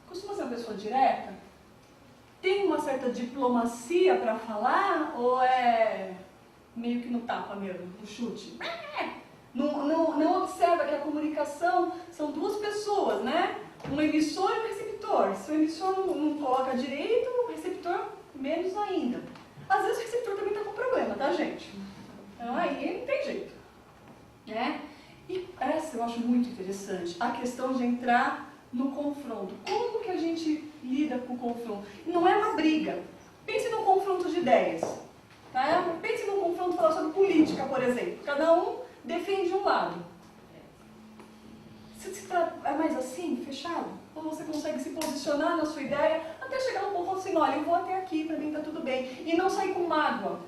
Speaker 1: costuma ser uma pessoa direta? Tem uma certa diplomacia para falar ou é meio que no tapa mesmo, no chute? Não observa que a comunicação são duas pessoas, né? Um emissor e um receptor. Se o emissor não coloca direito, o receptor menos ainda. Às vezes o receptor também está com problema, tá, gente? Então aí não tem jeito. Né? E essa eu acho muito interessante, a questão de entrar no confronto. Como que a gente lida com o confronto? Não é uma briga. Pense num confronto de ideias. Tá? Pense num confronto falar sobre política, por exemplo. Cada um defende um lado. É mais assim, fechado? Ou você consegue se posicionar na sua ideia até chegar num ponto assim, olha, eu vou até aqui, pra mim tá tudo bem. E não sair com mágoa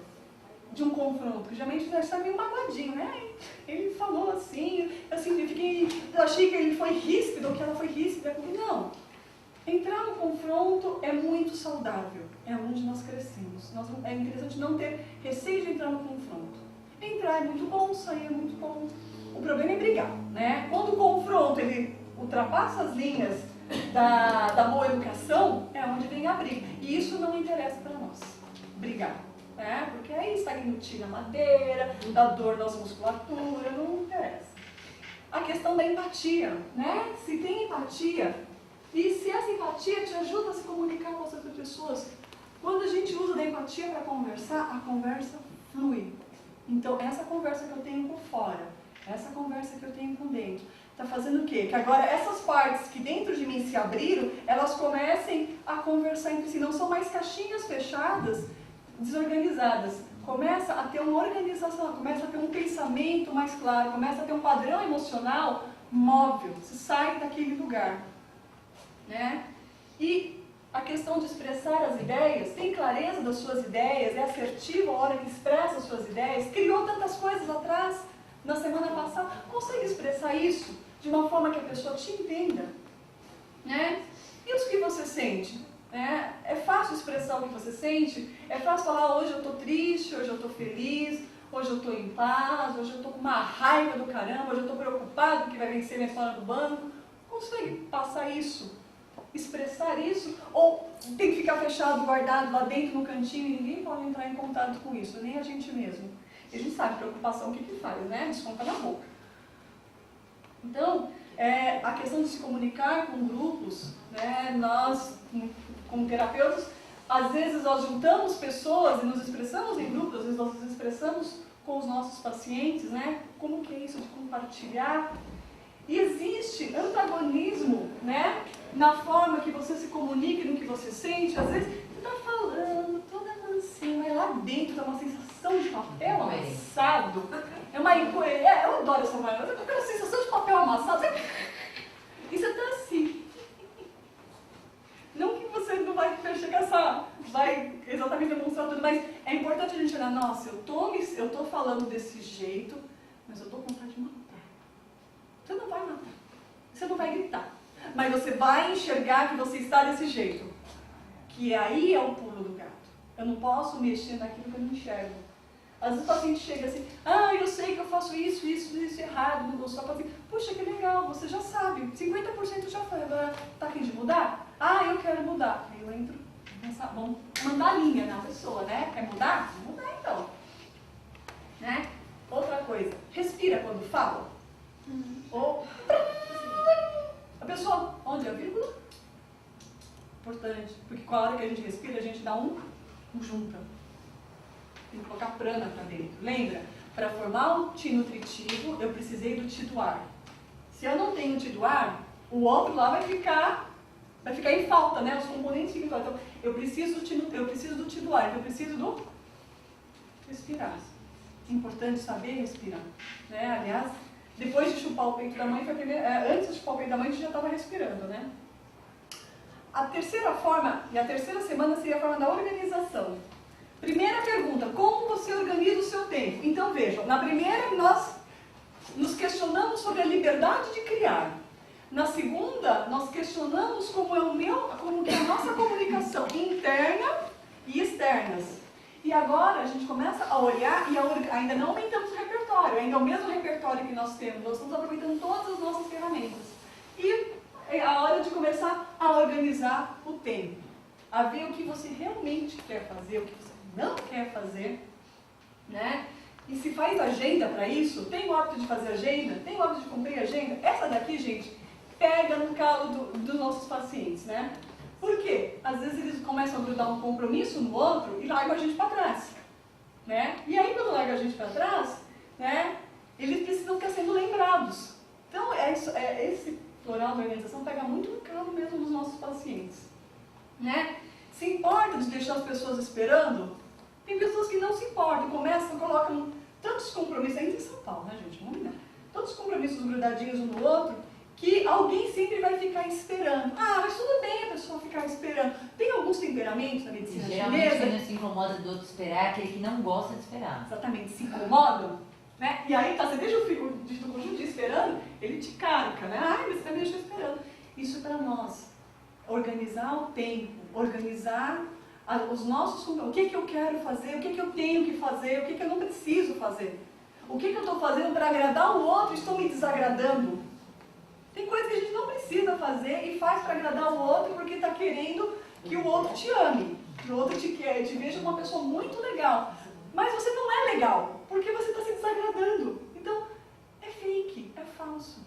Speaker 1: de um confronto. Geralmente já está meio magoadinho, né? Ele falou assim, eu achei que ele foi ríspido, ou que ela foi ríspida. Não. Entrar no confronto é muito saudável. É onde nós crescemos. É interessante não ter receio de entrar no confronto. Entrar é muito bom, sair é muito bom. O problema é brigar, né? Quando o confronto ele ultrapassa as linhas da boa educação, é onde vem a briga. E isso não interessa para nós, brigar. Né? Porque aí está embutindo a madeira, dá dor nas musculaturas, não interessa. A questão da empatia, né? Se tem empatia, e se essa empatia te ajuda a se comunicar com as outras pessoas, quando a gente usa da empatia para conversar, a conversa flui. Então, essa conversa que eu tenho por fora, essa conversa que eu tenho por dentro, está fazendo o quê? Que agora essas partes que dentro de mim se abriram, elas comecem a conversar entre si. Não são mais caixinhas fechadas, desorganizadas. Começa a ter uma organização, começa a ter um pensamento mais claro, começa a ter um padrão emocional móvel. Você sai daquele lugar. Né? E a questão de expressar as ideias, tem clareza das suas ideias, é assertivo a hora que expressa as suas ideias, criou tantas coisas atrás, na semana passada, consegue expressar isso de uma forma que a pessoa te entenda, né? E os que você sente? Né? É fácil expressar o que você sente? É fácil falar, hoje eu estou triste, hoje eu estou feliz, hoje eu estou em paz, hoje eu estou com uma raiva do caramba, hoje eu estou preocupado que vai vencer minha história do banco. Consegue passar isso? Expressar isso, ou tem que ficar fechado, guardado lá dentro no cantinho e ninguém pode entrar em contato com isso, nem a gente mesmo. E a gente sabe, preocupação o que faz, né? Desconta na boca. Então, a questão de se comunicar com grupos, né? Nós, como terapeutas, às vezes nós juntamos pessoas e nos expressamos em grupos, às vezes nós nos expressamos com os nossos pacientes, né? Como que é isso de compartilhar? E existe antagonismo, né? Na forma que você se comunica e no que você sente. Às vezes você está falando toda mansinha, mas lá dentro dá uma sensação de papel amassado. É uma incoerência. Eu adoro essa palavra. Aquela sensação de papel amassado. E você está assim. Não que você não vai chegar vai exatamente demonstrar tudo, mas é importante a gente olhar, nossa, eu tô falando desse jeito, mas eu tô com vontade de matar. Você não vai matar. Você não vai gritar. Mas você vai enxergar que você está desse jeito. Que aí é o pulo do gato. Eu não posso mexer naquilo que eu não enxergo. Às vezes o paciente chega assim, eu sei que eu faço isso errado, não gostou. Assim, puxa, que legal, você já sabe. 50% já foi. Agora, tá afim de mudar? Eu quero mudar. Aí eu entro, vamos mandar linha na pessoa, né? Quer mudar? Vamos mudar então. Né? Outra coisa, respira quando fala. Ou a pessoa, onde é a vírgula? Importante, porque com a hora que a gente respira, a gente dá um junta. Tem que colocar prana para dentro. Lembra? Para formar um Ti nutritivo, eu precisei do Ti do ar. Se eu não tenho Ti do ar, o outro lá vai ficar em falta, né? Os componentes ficam em falta. Então, eu preciso do Ti do ar, então eu preciso do respirar. É importante saber respirar. Né? Aliás, depois de chupar o peito da mãe, antes de chupar o peito da mãe, a gente já estava respirando, né? A terceira forma, e a terceira semana seria a forma da organização. Primeira pergunta, como você organiza o seu tempo? Então vejam, na primeira nós nos questionamos sobre a liberdade de criar. Na segunda, nós questionamos como que é a nossa comunicação interna e externas. E agora a gente começa a olhar e ainda não aumentamos o repertório, ainda é o mesmo repertório que nós temos, nós estamos aproveitando todas as nossas ferramentas. E é a hora de começar a organizar o tempo, a ver o que você realmente quer fazer, o que você não quer fazer, né? E se faz agenda para isso, tem o hábito de fazer agenda, tem o hábito de cumprir agenda, essa daqui, gente, pega no calo dos nossos pacientes, né? Por quê? Às vezes eles começam a grudar um compromisso no outro e largam a gente para trás, né? E aí quando largam a gente para trás, né, eles precisam ficar sendo lembrados. Então esse plural da organização pega muito no calo mesmo dos nossos pacientes, né? Se importa de deixar as pessoas esperando? Tem pessoas que não se importam, colocam tantos compromissos, ainda em São Paulo, né, gente? Vamos lá. Tantos compromissos grudadinhos um no outro, que alguém sempre vai ficar esperando. Mas tudo bem a pessoa ficar esperando. Tem alguns temperamentos na medicina
Speaker 2: geralmente
Speaker 1: chinesa.
Speaker 2: Quem não se incomoda do outro esperar é aquele que não gosta de esperar.
Speaker 1: Exatamente, se incomodam. Né? E aí, você deixa o filho do conjunto esperando, ele te carca, né? Você vai me deixar esperando. Isso para nós. Organizar o tempo, organizar os nossos... O que eu quero fazer, o que eu tenho que fazer, o que eu não preciso fazer. O que eu estou fazendo para agradar o outro e estou me desagradando. Tem coisa que a gente não precisa fazer e faz para agradar o outro porque está querendo que o outro te ame, que o outro te veja uma pessoa muito legal. Mas você não é legal, porque você está se desagradando. Então, é fake, é falso.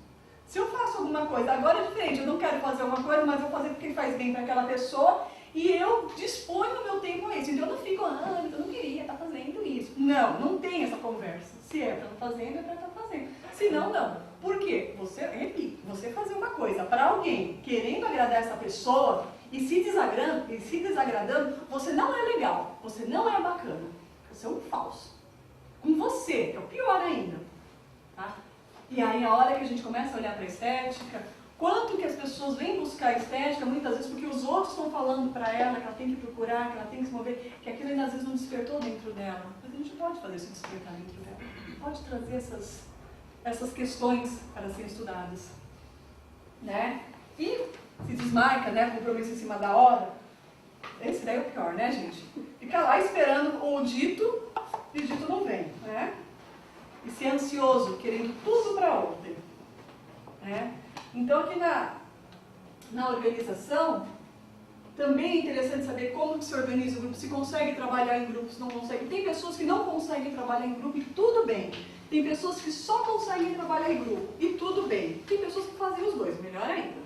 Speaker 1: Se eu faço alguma coisa, agora é diferente, eu não quero fazer uma coisa, mas eu vou fazer porque faz bem para aquela pessoa e eu disponho o meu tempo a isso. Então eu não fico, eu não queria estar fazendo isso. Não, não tem essa conversa. Se é para estar fazendo, é para estar fazendo. Se não, não. Por quê? Você fazer uma coisa para alguém, querendo agradar essa pessoa e se desagradando, você não é legal, você não é bacana. Você é um falso. Com você, que é o pior ainda. Tá? E aí a hora que a gente começa a olhar para a estética, quanto que as pessoas vêm buscar a estética, muitas vezes porque os outros estão falando para ela que ela tem que procurar, que ela tem que se mover, que aquilo ainda às vezes não despertou dentro dela. Mas a gente pode fazer isso despertar dentro dela. Pode trazer essas questões para serem estudadas. Né? E se desmarca, né, compromisso em cima da hora. Esse daí é o pior, né, gente? Fica lá esperando o dito e o dito não vem, né? E ser ansioso, querendo tudo para ontem. Né? Então, aqui na organização, também é interessante saber como que se organiza o grupo, se consegue trabalhar em grupo, se não consegue. Tem pessoas que não conseguem trabalhar em grupo e tudo bem. Tem pessoas que só conseguem trabalhar em grupo e tudo bem. Tem pessoas que fazem os dois, melhor ainda.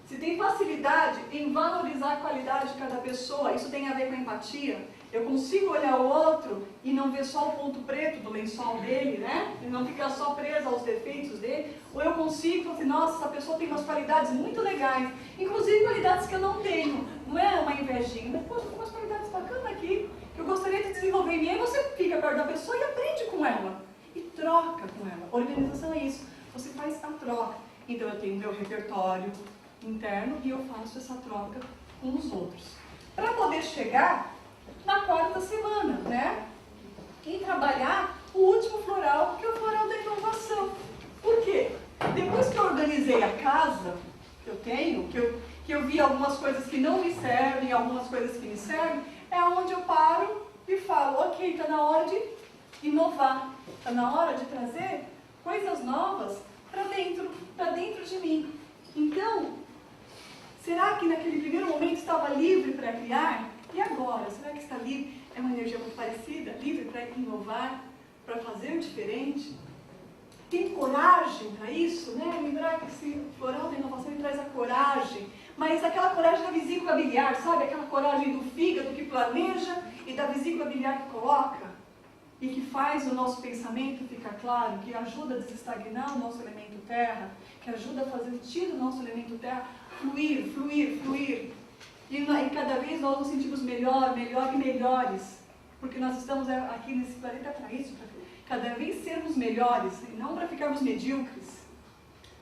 Speaker 1: Se tem facilidade em valorizar a qualidade de cada pessoa, isso tem a ver com a empatia. Eu consigo olhar o outro e não ver só o ponto preto do lençol dele, né? E não ficar só presa aos defeitos dele. Ou eu consigo falar assim, nossa, essa pessoa tem umas qualidades muito legais. Inclusive qualidades que eu não tenho. Não é uma invejinha, mas poxa, tem umas qualidades bacanas aqui que eu gostaria de desenvolver em mim. Aí você fica perto da pessoa e aprende com ela. E troca com ela. Organização é isso. Você faz a troca. Então eu tenho meu repertório interno e eu faço essa troca com os outros. Para poder chegar na quarta semana, né? E trabalhar o último floral, que é o floral da inovação. Por quê? Depois que eu organizei a casa que eu tenho, que eu vi algumas coisas que não me servem, algumas coisas que me servem, é onde eu paro e falo, ok, está na hora de inovar, está na hora de trazer coisas novas para dentro de mim. Então, será que naquele primeiro momento estava livre para criar? E agora? Será que está livre? É uma energia muito parecida? Livre para inovar, para fazer diferente? Tem coragem para isso? Né? Lembrar que esse floral da inovação ele traz a coragem, mas aquela coragem da vesícula biliar, sabe? Aquela coragem do fígado que planeja e da vesícula biliar que coloca e que faz o nosso pensamento ficar claro, que ajuda a desestagnar o nosso elemento terra, que ajuda a fazer o tiro do nosso elemento terra fluir, fluir, fluir. E cada vez nós nos sentimos melhor e melhores. Porque nós estamos aqui nesse planeta para isso, para cada vez sermos melhores, e não para ficarmos medíocres.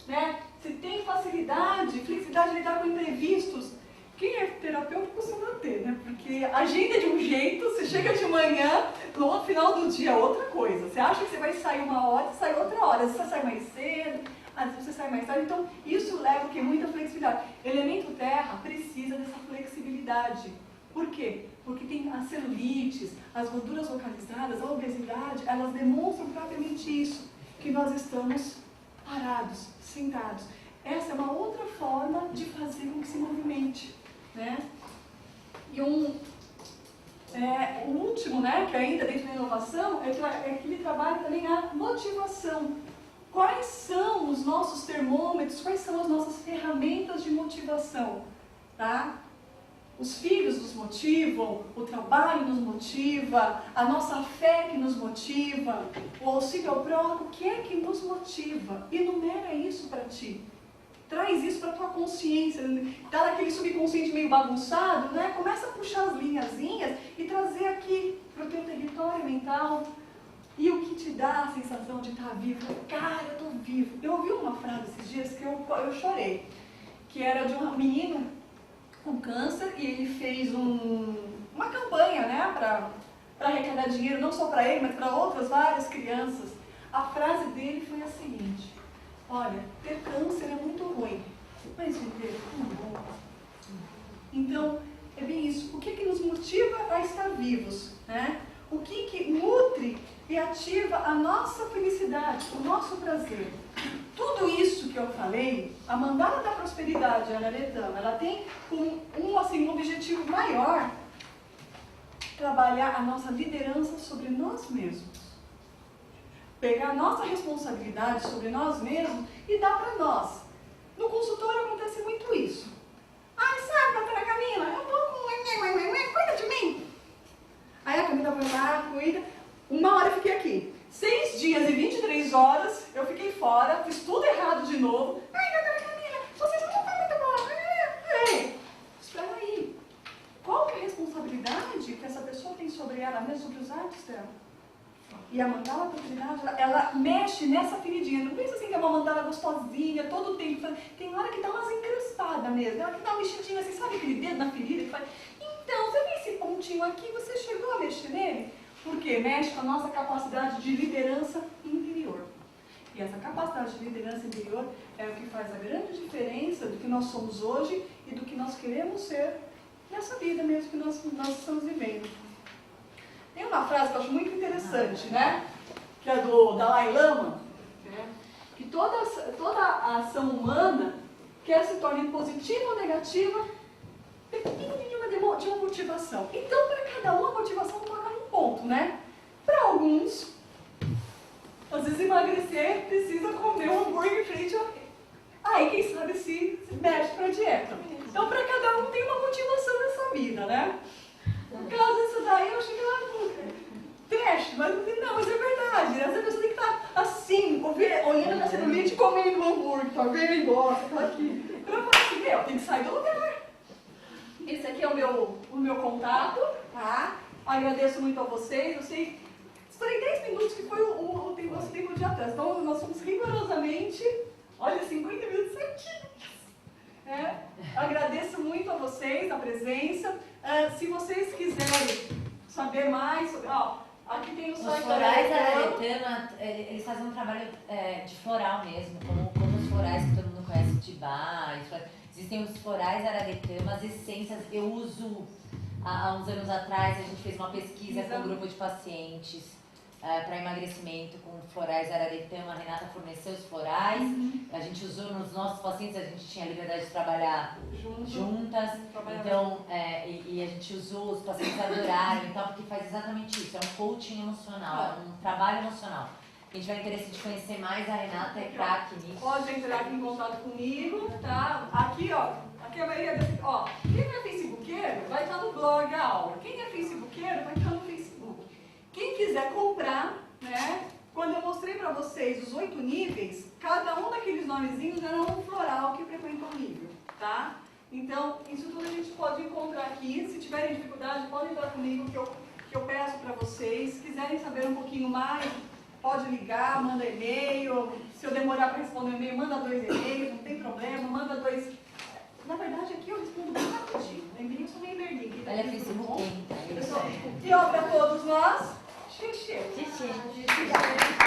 Speaker 1: Né? Se tem facilidade, flexibilidade de lidar com imprevistos, quem é terapeuta costuma ter, né? Porque agenda de um jeito, você chega de manhã, no final do dia outra coisa. Você acha que você vai sair uma hora, você sai outra hora. Às vezes você sai mais cedo, às vezes você sai mais tarde. Então, isso leva a muita flexibilidade. Elemento terra precisa dessa flexibilidade. Por quê? Porque tem as celulites, as gorduras localizadas, a obesidade, elas demonstram propriamente isso, que nós estamos parados, sentados. Essa é uma outra forma de fazer com que se movimente. Né? E o último, né, que ainda dentro da inovação, é que ele trabalha também a motivação. Quais são os nossos termômetros, quais são as nossas ferramentas de motivação? Tá? Os filhos nos motivam, o trabalho nos motiva, a nossa fé que nos motiva, o auxílio ao próximo, o que é que nos motiva? Enumera isso para ti. Traz isso para a tua consciência. Está naquele subconsciente meio bagunçado, né? Começa a puxar as linhazinhas e trazer aqui para o teu território mental. E o que te dá a sensação de estar vivo? Cara, eu estou vivo. Eu ouvi uma frase esses dias que eu chorei. Que era de um menino com câncer e ele fez uma campanha, né, para arrecadar dinheiro, não só para ele, mas para outras várias crianças. A frase dele foi a seguinte: olha, ter câncer é muito ruim, mas viver é muito bom. Então, é bem isso. O que nos motiva a estar vivos? Né? O que nutre e ativa a nossa felicidade, o nosso prazer? Tudo isso que eu faço. falei, a mandala da prosperidade Araretama, ela tem um objetivo maior, trabalhar a nossa liderança sobre nós mesmos. Pegar a nossa responsabilidade sobre nós mesmos e dar para nós. No consultório acontece muito isso. Ai, sabe, doutora Camila, eu tô com... Cuida de mim. Aí a Camila vai lá, cuida. Uma hora eu fiquei aqui. 6 dias e 23 horas, eu fiquei fora, fiz tudo errado de novo. Ai, doutora Camila, você não tá muito boa. Ei, espera aí. Qual que é a responsabilidade que essa pessoa tem sobre ela mesma, sobre os atos dela? E a mandala da prosperidade, ela mexe nessa feridinha. Não pensa assim que é uma mandala gostosinha, todo o tempo. Tem hora que dá umas encrespadas mesmo. Ela que dá uma mexidinha assim, sabe aquele dedo na ferida que faz... Então, você vê esse pontinho aqui, você chegou a mexer nele? Porque mexe com a nossa capacidade de liderança interior. E essa capacidade de liderança interior é o que faz a grande diferença do que nós somos hoje e do que nós queremos ser nessa vida mesmo que nós estamos vivendo. Tem uma frase que eu acho muito interessante, né? Que é do Dalai Lama, né? Que toda a ação humana, quer se torne positiva ou negativa, depende de uma motivação. Então, para cada um, a motivação toca num ponto, né? Para alguns, às vezes emagrecer precisa comer um hambúrguer em frente a... Aí, quem sabe se mexe para a dieta. Então, para cada um tem uma motivação nessa vida, né? No caso disso daí, eu achei que era trash, mas mas é verdade. Essa pessoa tem que estar assim, olhando na celulite e comendo um hambúrguer, tá vendo? Gosta, tá aqui. Então eu falei assim, eu tenho que sair do lugar. Esse aqui é o meu contato, tá? Agradeço muito a vocês. Eu sei, estourei 10 minutos, que foi o nosso tempo de atrás. Então, nós somos rigorosamente, olha, 50 minutos certinhos. Agradeço muito a vocês, a presença. Se vocês quiserem saber mais sobre... aqui tem o site
Speaker 2: Os florais Araretama, eles fazem um trabalho de floral mesmo, como os florais que todo mundo conhece de bar. Existem os florais Araretama, as essências. Eu uso, há uns anos atrás, a gente fez uma pesquisa com um grupo de pacientes para emagrecimento com florais Araretama. A Renata forneceu os florais, a gente usou nos nossos pacientes, a gente tinha a liberdade de trabalhar juntas, então, e a gente usou, os pacientes adoraram, então, porque faz exatamente isso, é um coaching emocional, é um trabalho emocional. Quem tiver interesse de conhecer mais a Renata é craque nisso.
Speaker 1: Pode entrar aqui em contato comigo, tá? Aqui, aqui a maioria desse, quem é facebookeiro vai estar no blog a aula. Quem é facebookeiro vai estar no Facebook. Quem quiser comprar, né? Quando eu mostrei para vocês os 8 níveis, cada um daqueles nomezinhos era um floral que frequenta um nível, tá? Então, isso tudo a gente pode encontrar aqui. Se tiverem dificuldade, podem entrar comigo que eu peço para vocês. Se quiserem saber um pouquinho mais, pode ligar, manda e-mail. Se eu demorar para responder o e-mail, manda 2 e-mails, não tem problema, manda 2. Na verdade, aqui eu respondo bem rapidinho. Lembrei, eu sou meio lerdinha.
Speaker 2: Ela é Facebook.
Speaker 1: E para todos nós, xixi.
Speaker 2: Xixi.